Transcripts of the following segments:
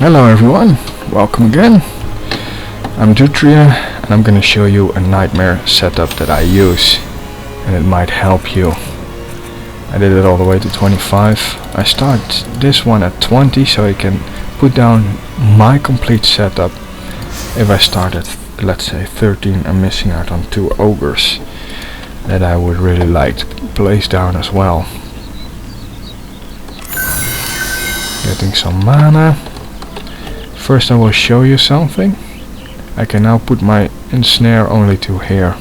Hello everyone, welcome again. I'm Dutria and I'm gonna show you a nightmare setup that I use and it might help you. I did it all the way to 25. I start this one at 20 so I can put down my complete setup. If I start at, let's say, 13, I'm missing out on 2 ogres that I would really like to place down as well. Getting some mana. First I will show you something. I can now put my ensnare only to here.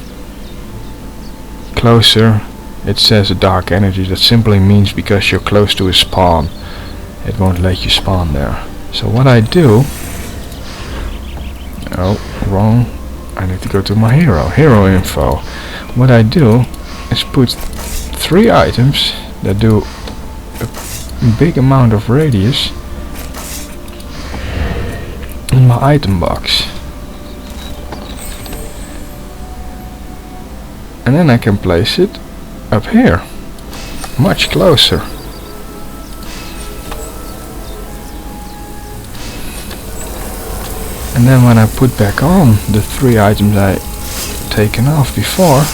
Closer, it says a dark energy. That simply means because you're close to a spawn, it won't let you spawn there. So what I do... Oh, wrong. I need to go to my hero info. What I do is put 3 items that do a big amount of radius in my item box, and then I can place it up here, much closer. And then when I put back on the 3 items I taken off before,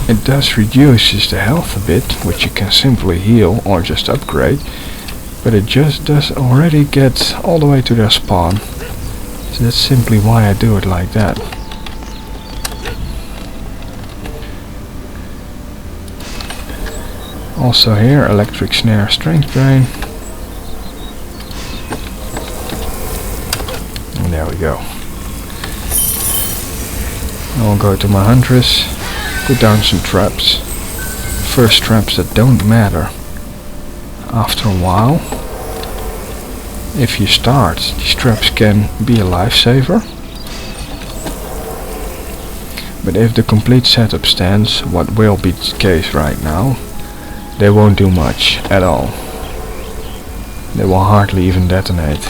it does reduces the health a bit, which you can simply heal or just upgrade. But it just does already get all the way to their spawn. So that's simply why I do it like that. Also here, electric snare, strength drain. And there we go. I'll go to my huntress, put down some traps. First traps that don't matter. After a while, if you start, these traps can be a lifesaver. But if the complete setup stands, what will be the case right now, they won't do much at all. They will hardly even detonate.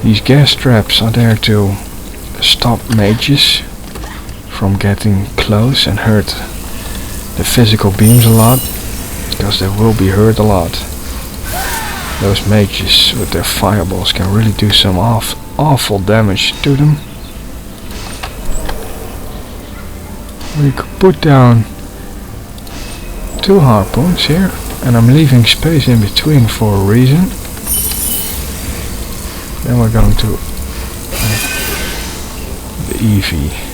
These gas traps are there to stop mages from getting close and hurt the physical beams a lot, because they will be hurt a lot. Those mages with their fireballs can really do some awful damage to them. We could put down 2 harpoons here, and I'm leaving space in between for a reason. Then we're going to the EV.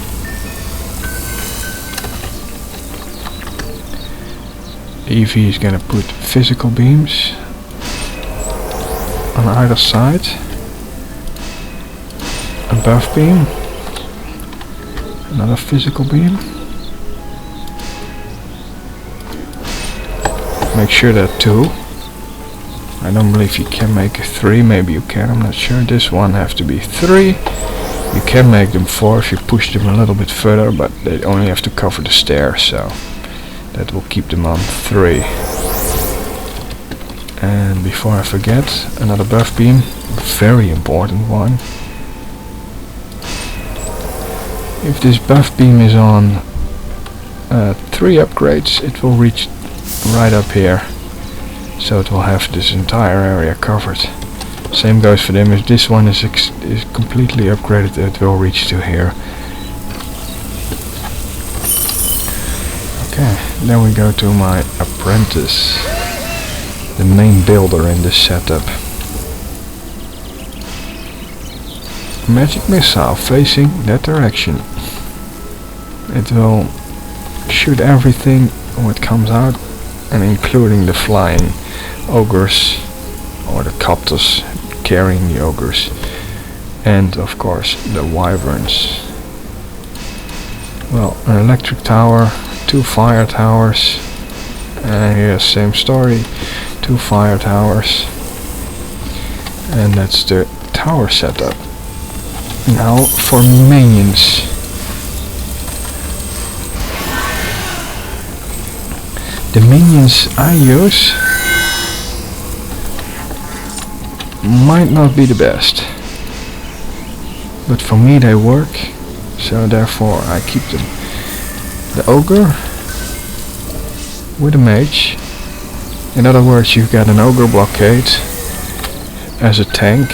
EV is gonna put physical beams on either side. A buff beam, another physical beam. Make sure that 2. I don't believe you can make 3, maybe you can, I'm not sure. This one have to be 3. You can make them 4 if you push them a little bit further, but they only have to cover the stairs, so that will keep them on 3. And before I forget, another buff beam, very important one. If this buff beam is on 3 upgrades, it will reach right up here. So it will have this entire area covered. Same goes for them. If this one is completely upgraded, it will reach to here. Okay, then we go to my apprentice, the main builder in this setup. Magic missile facing that direction. It will shoot everything what comes out, and including the flying ogres or the copters carrying the ogres, and of course the wyverns. Well, an electric tower, 2 fire towers, and here's same story, 2 fire towers, and that's the tower setup. Now for minions. The minions I use might not be the best, but for me they work, so therefore I keep them. The ogre with a mage. In other words, you've got an ogre blockade as a tank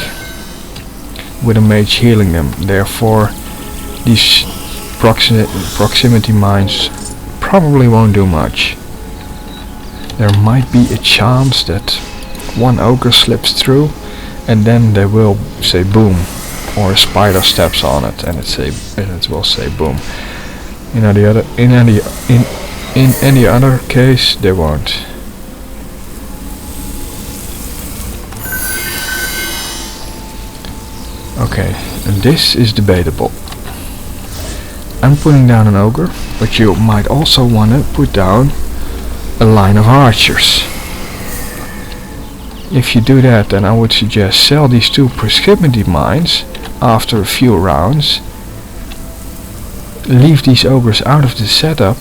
with a mage healing them. Therefore, these proximity mines probably won't do much. There might be a chance that one ogre slips through and then they will say boom, or a spider steps on it and it will say boom. In any other case they won't. Okay, and this is debatable. I'm putting down an ogre, but you might also want to put down a line of archers. If you do that, then I would suggest sell these 2 proximity mines after a few rounds. Leave these ogres out of the setup.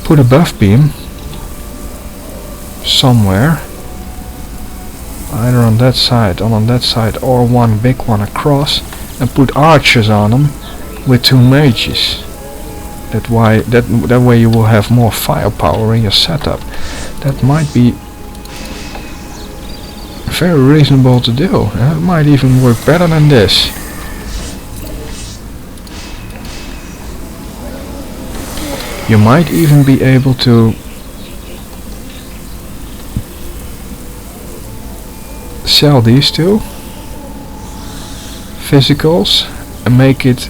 Put a buff beam somewhere, either on that side or one big one across, and put archers on them with 2 mages. That way you will have more firepower in your setup. That might be very reasonable to do. It might even work better than this. You might even be able to sell these 2 physicals and make it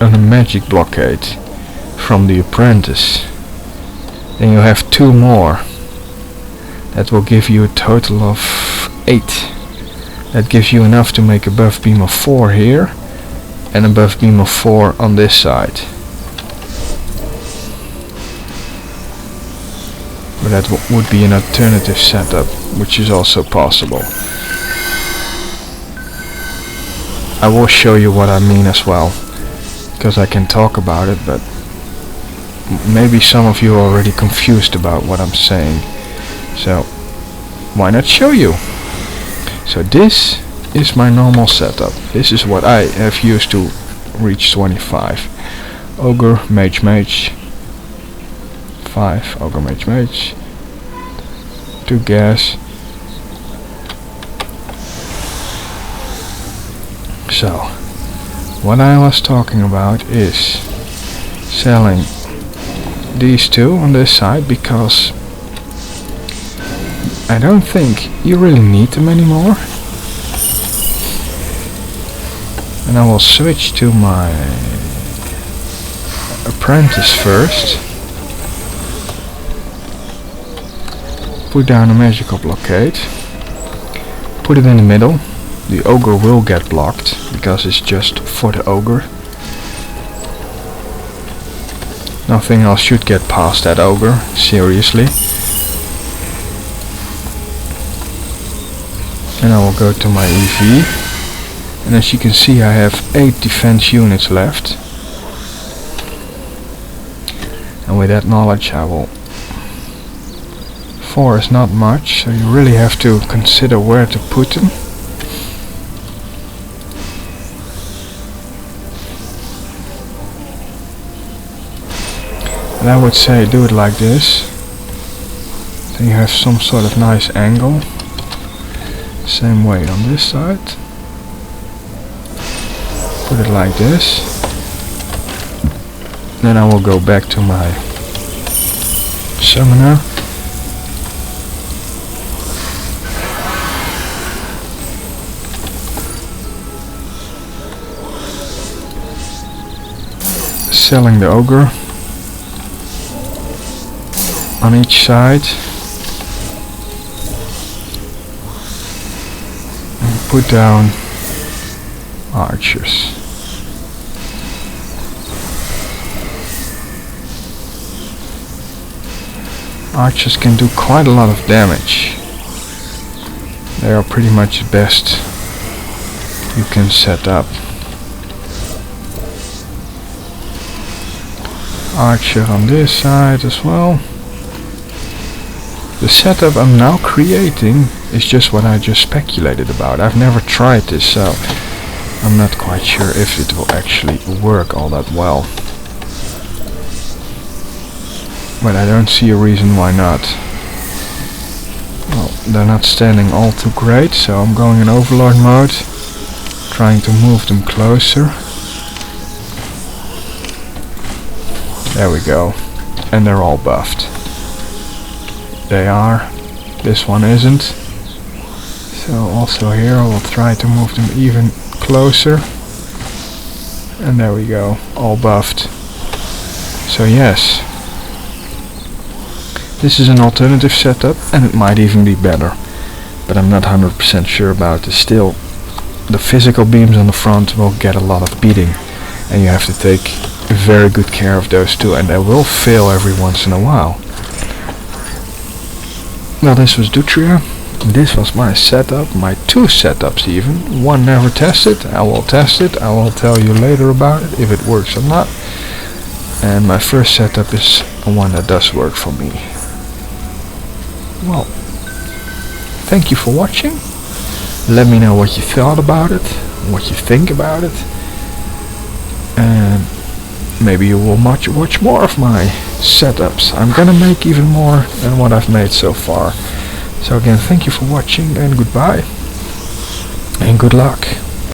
a magic blockade from the apprentice. Then you have 2 more. That will give you a total of 8. That gives you enough to make a buff beam of 4 here and a buff beam of 4 on this side. But that would be an alternative setup, which is also possible. I will show you what I mean as well, because I can talk about it, but maybe some of you are already confused about what I'm saying. So why not show you? So this is my normal setup. This is what I have used to reach 25. Ogre, mage, 5, ogre, mage, 2 gas. So what I was talking about is selling these 2 on this side, because I don't think you really need them anymore. And I will switch to my apprentice first. Put down a magical blockade. Put it in the middle. The ogre will get blocked because it's just for the ogre. Nothing else should get past that ogre, seriously. And I will go to my EV, and as you can see I have 8 defense units left, and with that knowledge I will... 4 is not much, so you really have to consider where to put them. And I would say do it like this, then you have some sort of nice angle. Same way on this side. Put it like this. Then I will go back to my summoner. Selling the ogre on each side. Put down archers. Archers can do quite a lot of damage. They are pretty much the best you can set up. Archer on this side as well. The setup I'm now creating is just what I just speculated about. I've never tried this, so I'm not quite sure if it will actually work all that well. but I don't see a reason why not. Well, they're not standing all too great, so I'm going in overlord mode, trying to move them closer. There we go. And they're all buffed. They are. This one isn't. So also here I will try to move them even closer. And there we go. All buffed. So yes. This is an alternative setup and it might even be better. But I'm not 100% sure about it. Still, the physical beams on the front will get a lot of beating. And you have to take very good care of those two, and they will fail every once in a while. Well, this was Dutria. This was my setup, my 2 setups even. One never tested. I will test it. I will tell you later about it if it works or not. And my first setup is one that does work for me. Well, thank you for watching. Let me know what you thought about it, what you think about it. And maybe you will watch more of my setups. I'm gonna make even more than what I've made so far. So again, thank you for watching and goodbye. And good luck.